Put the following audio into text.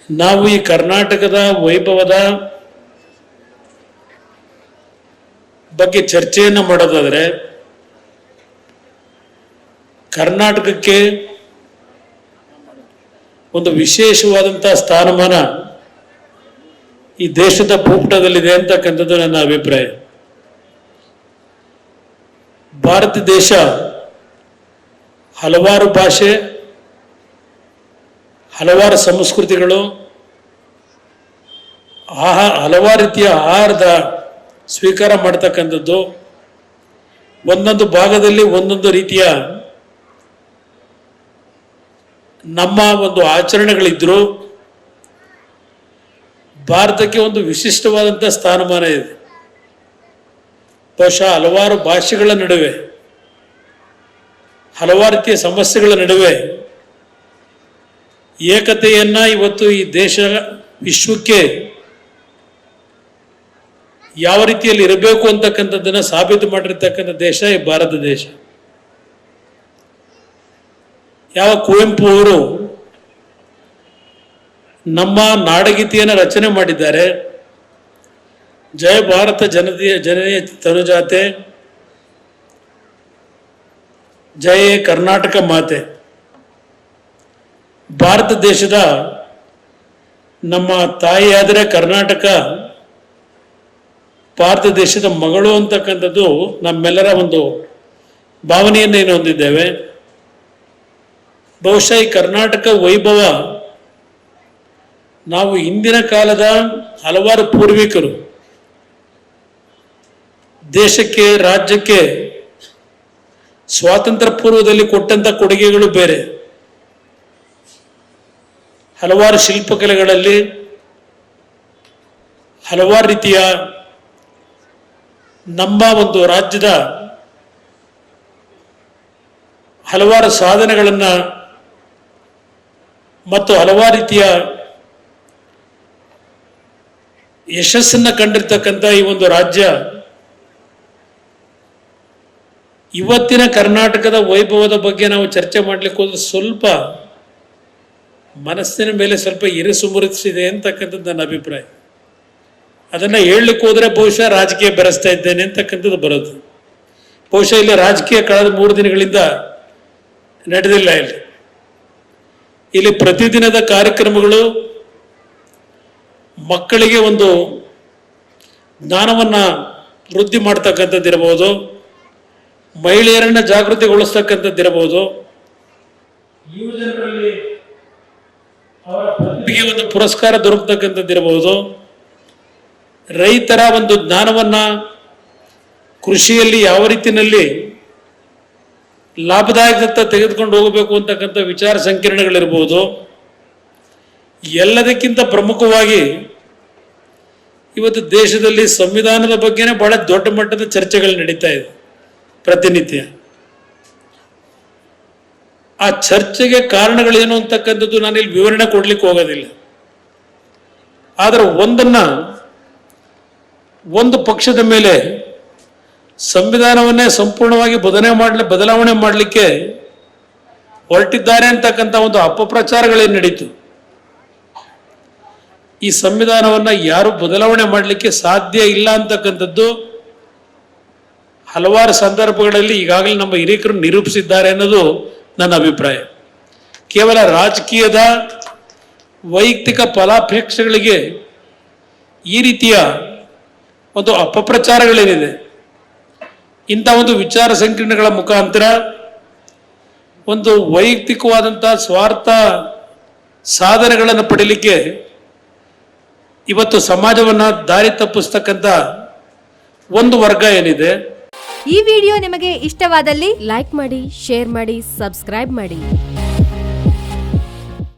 ನಾವು ಈ ಕರ್ನಾಟಕದ ವೈಭವದ ಬಗ್ಗೆ ಚರ್ಚೆಯನ್ನು ಮಾಡೋದಾದ್ರೆ ಕರ್ನಾಟಕಕ್ಕೆ ಒಂದು ವಿಶೇಷವಾದಂತಹ ಸ್ಥಾನಮಾನ ಈ ದೇಶದ ಭೂಪಟದಲ್ಲಿದೆ ಅಂತಕ್ಕಂಥದ್ದು ನನ್ನ ಅಭಿಪ್ರಾಯ. ಭಾರತ ದೇಶ ಹಲವಾರು ಭಾಷೆ, ಹಲವಾರು ಸಂಸ್ಕೃತಿಗಳು, ಹಲವಾರು ರೀತಿಯ ಆಹಾರದ ಸ್ವೀಕಾರ ಮಾಡ್ತಕ್ಕಂಥದ್ದು, ಒಂದೊಂದು ಭಾಗದಲ್ಲಿ ಒಂದೊಂದು ರೀತಿಯ ನಮ್ಮ ಒಂದು ಆಚರಣೆಗಳಿದ್ರು ಭಾರತಕ್ಕೆ ಒಂದು ವಿಶಿಷ್ಟವಾದಂಥ ಸ್ಥಾನಮಾನ ಇದೆ. ಬಹುಶಃ ಹಲವಾರು ಭಾಷೆಗಳ ನಡುವೆ, ಹಲವಾರು ರೀತಿಯ ಸಮಸ್ಯೆಗಳ ನಡುವೆ ಏಕತೆಯನ್ನ ಇವತ್ತು ಈ ದೇಶ ವಿಶ್ವಕ್ಕೆ ಯಾವ ರೀತಿಯಲ್ಲಿ ಇರಬೇಕು ಅಂತಕ್ಕಂಥದ್ದನ್ನು ಸಾಬೀತು ಮಾಡಿರ್ತಕ್ಕಂಥ ದೇಶ ಈ ಭಾರತ ದೇಶ. ಯಾವ ಕುವೆಂಪು ಅವರು ನಮ್ಮ ನಾಡಗೀತೆಯನ್ನು ರಚನೆ ಮಾಡಿದ್ದಾರೆ, ಜಯ ಭಾರತ ಜನನೀಯ ತನುಜಾತೆ, ಜಯ ಕರ್ನಾಟಕ ಮಾತೆ. ಭಾರತ ದೇಶದ ನಮ್ಮ ತಾಯಿಯಾದರೆ ಕರ್ನಾಟಕ ಭಾರತ ದೇಶದ ಮಗಳು ಅಂತಕ್ಕಂಥದ್ದು ನಮ್ಮೆಲ್ಲರ ಒಂದು ಭಾವನೆಯನ್ನೇನು ಹೊಂದಿದ್ದೇವೆ. ಬಹುಶಃ ಈ ಕರ್ನಾಟಕ ವೈಭವ ನಾವು ಹಿಂದಿನ ಕಾಲದ ಹಲವಾರು ಪೂರ್ವಿಕರು ದೇಶಕ್ಕೆ, ರಾಜ್ಯಕ್ಕೆ ಸ್ವಾತಂತ್ರ್ಯ ಪೂರ್ವದಲ್ಲಿ ಕೊಟ್ಟಂತ ಕೊಡುಗೆಗಳು ಬೇರೆ. ಹಲವಾರು ಶಿಲ್ಪಕಲೆಗಳಲ್ಲಿ ಹಲವಾರು ರೀತಿಯ ನಮ್ಮ ಒಂದು ರಾಜ್ಯದ ಹಲವಾರು ಸಾಧನೆಗಳನ್ನು ಮತ್ತು ಹಲವಾರು ರೀತಿಯ ಯಶಸ್ಸನ್ನು ಕಂಡಿರ್ತಕ್ಕಂಥ ಈ ಒಂದು ರಾಜ್ಯ ಇವತ್ತಿನ ಕರ್ನಾಟಕದ ವೈಭವದ ಬಗ್ಗೆ ನಾವು ಚರ್ಚೆ ಮಾಡಲಿಕ್ಕೆ ಹೋದ್ರೆ ಸ್ವಲ್ಪ ಮನಸ್ಸಿನ ಮೇಲೆ ಸ್ವಲ್ಪ ಇರಿಸುಮುರಿಸಿದೆ ಅಂತಕ್ಕಂಥದ್ದು ನನ್ನ ಅಭಿಪ್ರಾಯ. ಅದನ್ನು ಹೇಳಲಿಕ್ಕೆ ಹೋದರೆ ಬಹುಶಃ ರಾಜಕೀಯ ಬೆರೆಸ್ತಾ ಇದ್ದೇನೆ ಅಂತಕ್ಕಂಥದ್ದು ಬರೋದು. ಬಹುಶಃ ಇಲ್ಲಿ ರಾಜಕೀಯ ಕಳೆದ 3 ದಿನಗಳಿಂದ ನಡೆದಿಲ್ಲ. ಇಲ್ಲಿ ಪ್ರತಿದಿನದ ಕಾರ್ಯಕ್ರಮಗಳು ಮಕ್ಕಳಿಗೆ ಒಂದು ಜ್ಞಾನವನ್ನು ವೃದ್ಧಿ ಮಾಡ್ತಕ್ಕಂಥದ್ದಿರಬಹುದು, ಮಹಿಳೆಯರನ್ನ ಜಾಗೃತಿಗೊಳಿಸ್ತಕ್ಕಂಥದ್ದಿರಬಹುದು, ಯುವಜನರಲ್ಲಿ ಅವರ ಪ್ರತಿಭೆಗೆ ಒಂದು ಪುರಸ್ಕಾರ ದೊರಕತಕ್ಕಂಥದ್ದಿರಬಹುದು, ರೈತರ ಒಂದು ಜ್ಞಾನವನ್ನ ಕೃಷಿಯಲ್ಲಿ ಯಾವ ರೀತಿಯಲ್ಲಿ ಲಾಭದಾಯಕತೆ ತೆಗೆದುಕೊಂಡು ಹೋಗಬೇಕು ಅಂತಕ್ಕಂಥ ವಿಚಾರ ಸಂಕಿರಣಗಳಿರ್ಬೋದು. ಎಲ್ಲದಕ್ಕಿಂತ ಪ್ರಮುಖವಾಗಿ ಇವತ್ತು ದೇಶದಲ್ಲಿ ಸಂವಿಧಾನದ ಬಗ್ಗೆನೇ ಬಹಳ ದೊಡ್ಡ ಮಟ್ಟದ ಚರ್ಚೆಗಳು ನಡೀತಾ ಇದೆ ಪ್ರತಿನಿತ್ಯ. ಆ ಚರ್ಚೆಗೆ ಕಾರಣಗಳೇನು ಅಂತಕ್ಕಂಥದ್ದು ನಾನು ಇಲ್ಲಿ ವಿವರಣೆ ಕೊಡ್ಲಿಕ್ಕೆ ಹೋಗೋದಿಲ್ಲ. ಆದರೆ ಒಂದು ಪಕ್ಷದ ಮೇಲೆ ಸಂವಿಧಾನವನ್ನೇ ಸಂಪೂರ್ಣವಾಗಿ ಬದಲಾವಣೆ ಮಾಡಲಿಕ್ಕೆ ಹೊರಟಿದ್ದಾರೆ ಅಂತಕ್ಕಂಥ ಒಂದು ಅಪಪ್ರಚಾರಗಳೇನು ನಡೀತು. ಈ ಸಂವಿಧಾನವನ್ನ ಯಾರು ಬದಲಾವಣೆ ಮಾಡಲಿಕ್ಕೆ ಸಾಧ್ಯ ಇಲ್ಲ ಅಂತಕ್ಕಂಥದ್ದು ಹಲವಾರು ಸಂದರ್ಭಗಳಲ್ಲಿ ಈಗಾಗಲೇ ನಮ್ಮ ಹಿರಿಯರು ನಿರೂಪಿಸಿದ್ದಾರೆ ಅನ್ನೋದು ನನ್ನ ಅಭಿಪ್ರಾಯ. ಕೇವಲ ರಾಜಕೀಯದ ವೈಯಕ್ತಿಕ ಫಲಾಪೇಕ್ಷೆಗಳಿಗೆ ಈ ರೀತಿಯ ಒಂದು ಅಪಪ್ರಚಾರಗಳೇನಿದೆ, ಇಂಥ ಒಂದು ವಿಚಾರ ಸಂಕಿರಣಗಳ ಮುಖಾಂತರ ಒಂದು ವೈಯಕ್ತಿಕವಾದಂಥ ಸ್ವಾರ್ಥ ಸಾಧನೆಗಳನ್ನು ಪಡೀಲಿಕ್ಕೆ ಇವತ್ತು ಸಮಾಜವನ್ನು ದಾರಿ ತಪ್ಪಿಸ್ತಕ್ಕಂಥ ಒಂದು ವರ್ಗ ಏನಿದೆ. ಈ ವಿಡಿಯೋ ನಿಮಗೆ ಇಷ್ಟವಾದಲ್ಲಿ ಲೈಕ್ ಮಾಡಿ, ಶೇರ್ ಮಾಡಿ, ಸಬ್ಸ್ಕ್ರೈಬ್ ಮಾಡಿ.